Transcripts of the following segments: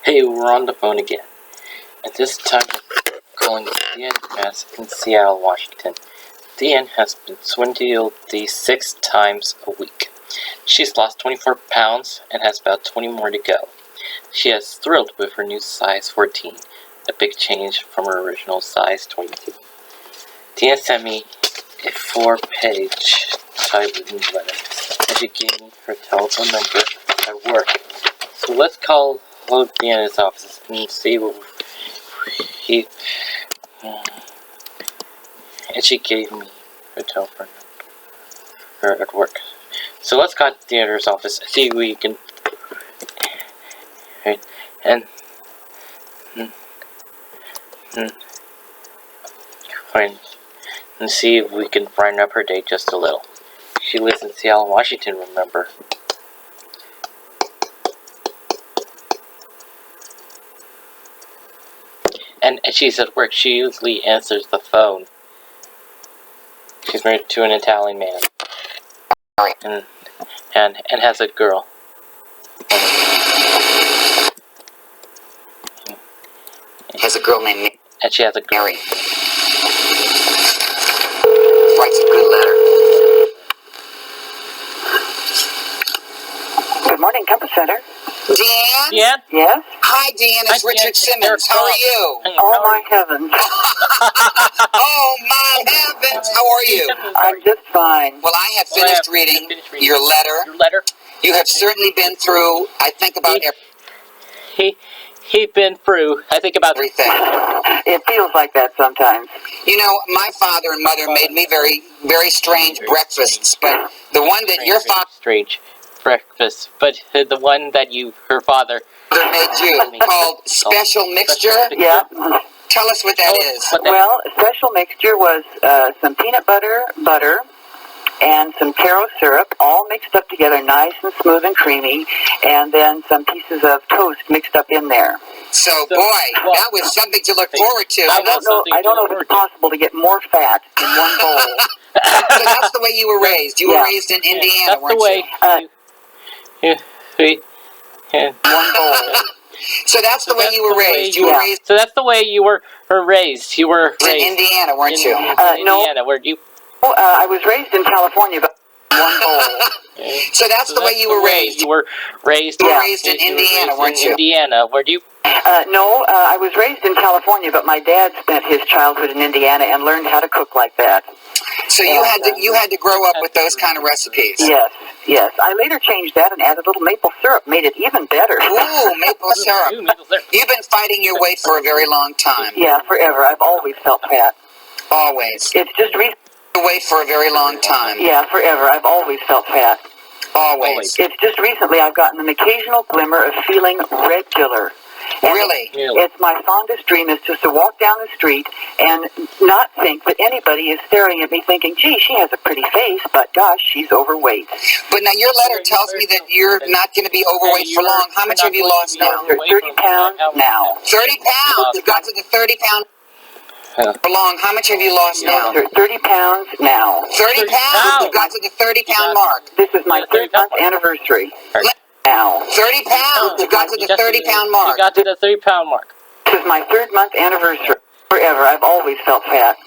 Hey, we're on the phone again. At this time, calling Deanne Mass in Seattle, Washington. Deanne has been swindled these 6 times a week. She's lost 24 pounds and has about 20 more to go. She is thrilled with her new size 14, a big change from her original size 22. Deanne sent me a 4-page typewritten letter, and she gave me her telephone number at work. So let's call Deanne's office and see what he... And she gave me her telephone number at work. So let's call Deanne's office and see if we can... And see if we can brighten up her day just a little. She lives in Seattle, Washington, remember. And she's at work. She usually answers the phone. She's married to an Italian man. And has a girl. Has a girl named And she has a girl. Mary. Writes a good letter. Good morning, Compass Center. Deanne? Yeah? Yes? Hi, Deanne. It's Richard Simmons. How are you? Oh, my heavens. Oh, my heavens. How are you? I'm just fine. Well, I have finished reading your letter. Your letter? You have certainly been through, I think, about He's been through, I think, about everything. It feels like that sometimes. You know, my father and mother made me very, very strange breakfasts, but the one that your father strange breakfast, but the one that her father made you, called special mixture. Yeah. Tell us what that is. Well, special mixture was some peanut butter, and some taro syrup, all mixed up together, nice and smooth and creamy, and then some pieces of toast mixed up in there. So, boy, that was something to look forward to. I don't know if it's possible to get more fat in one bowl. So that's the way you were raised. You were raised in Indiana, weren't you? One bowl. So that's the way you were raised. You were raised. So that's the way you were raised. You were raised in Indiana, weren't you? No. Indiana, were you? I was raised in California, but one bowl. So that's the way you were raised. You were raised. In Indiana, weren't you? Indiana, were you? No, I was raised in California, but my dad spent his childhood in Indiana and learned how to cook like that. So you had to grow up with those kind of recipes. Yes. I later changed that and added a little maple syrup, made it even better. Ooh, maple syrup. You've been fighting your weight for a very long time. Yeah, forever. I've always felt fat. Always. It's just weight for a very long time. Yeah, forever. I've always felt fat. Always. It's just recently I've gotten an occasional glimmer of feeling regular. And really? It's my fondest dream is just to walk down the street and not think that anybody is staring at me thinking, gee, she has a pretty face, but gosh, she's overweight. But now your letter tells me that you're not going to be overweight for long. How much have you lost now? 30 pounds now. 30 pounds? You've got to the 30 pound for long. How much have you lost now? 30 pounds now. 30 pounds? You've got to the 30 pound mark. This is my 3rd month anniversary. Now. 30 pounds. You got to the 30 pound mark. You got to the 30 pound mark. This is my 3rd month anniversary. Forever. I've always felt fat.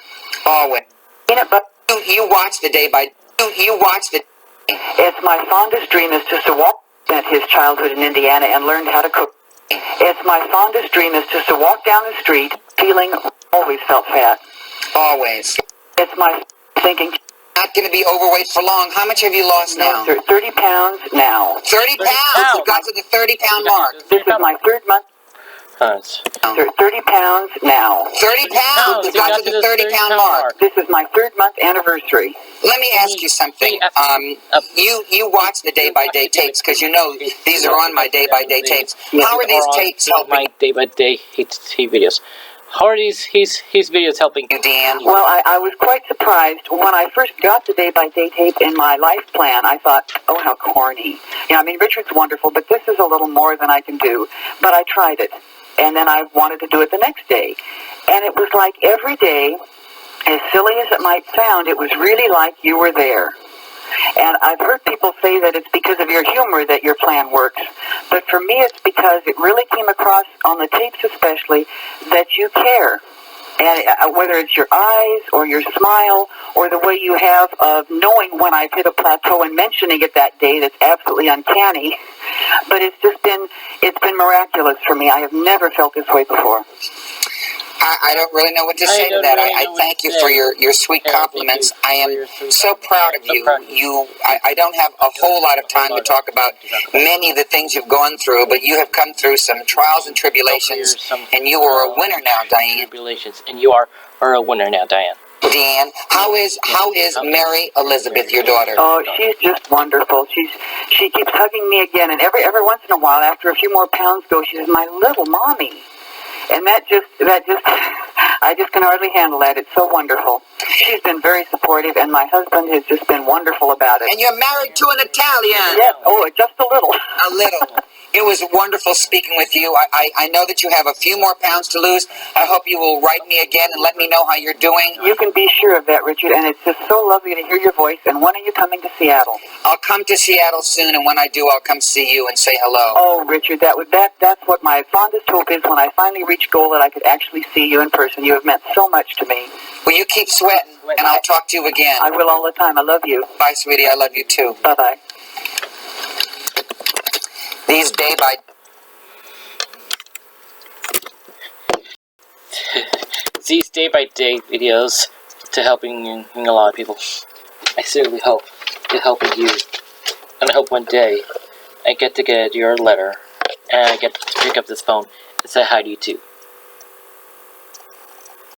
Always. Peanut butter. You watch the Day By. You watch the. It's my fondest dream is just to walk. Spent his childhood in Indiana and learned how to cook. It's my fondest dream is just to walk down the street feeling always felt fat. Always. It's my thinking. Not going to be overweight for long. How much have you lost now? 30 pounds now. 30 pounds? You got to the 30 pound mark. This is my 3rd month. 30 pounds now. 30 pounds? You got to the 30 pound mark. This is my 3rd month anniversary. Let me ask you something. You watch the Day By Day tapes because you know these are on my Day By Day tapes. How are these tapes helping? My Day By Day videos. How are these videos helping you, Dan? Well, I was quite surprised. When I first got the Day By Day tape in my life plan, I thought, oh, how corny. You know, I mean, Richard's wonderful, but this is a little more than I can do. But I tried it, and then I wanted to do it the next day. And it was like every day, as silly as it might sound, it was really like you were there. And I've heard people say that it's because of your humor that your plan works. But for me, it's because it really came across, on the tapes especially, that you care. And whether it's your eyes or your smile or the way you have of knowing when I've hit a plateau and mentioning it that day, that's absolutely uncanny. But it's been miraculous for me. I have never felt this way before. I don't really know what to say to that. I thank you for your sweet compliments. I am so proud of you. I don't have a whole lot of time to talk about many of the things you've gone through, but you have come through some trials and tribulations, and you are a winner now, Diane. And you are a winner now, Diane. Deanne, how is Mary Elizabeth, your daughter? Oh, she's just wonderful. She keeps hugging me again, and every once in a while, after a few more pounds go, she says, "My little mommy." And that just, I just can hardly handle that. It's so wonderful. She's been very supportive, and my husband has just been wonderful about it. And you're married to an Italian. Yes, oh, just a little. A little. It was wonderful speaking with you. I know that you have a few more pounds to lose. I hope you will write me again and let me know how you're doing. You can be sure of that, Richard, and it's just so lovely to hear your voice. And when are you coming to Seattle? I'll come to Seattle soon, and when I do, I'll come see you and say hello. Oh, Richard, that's what my fondest hope is, when I finally reach goal, that I could actually see you in person. You have meant so much to me. Well, you keep sweating, and I'll talk to you again. I will all the time. I love you. Bye, sweetie. I love you, too. Bye-bye. These day by day videos to helping a lot of people. I certainly hope to help you, and I hope one day I get to get your letter and I get to pick up this phone and say hi to you too.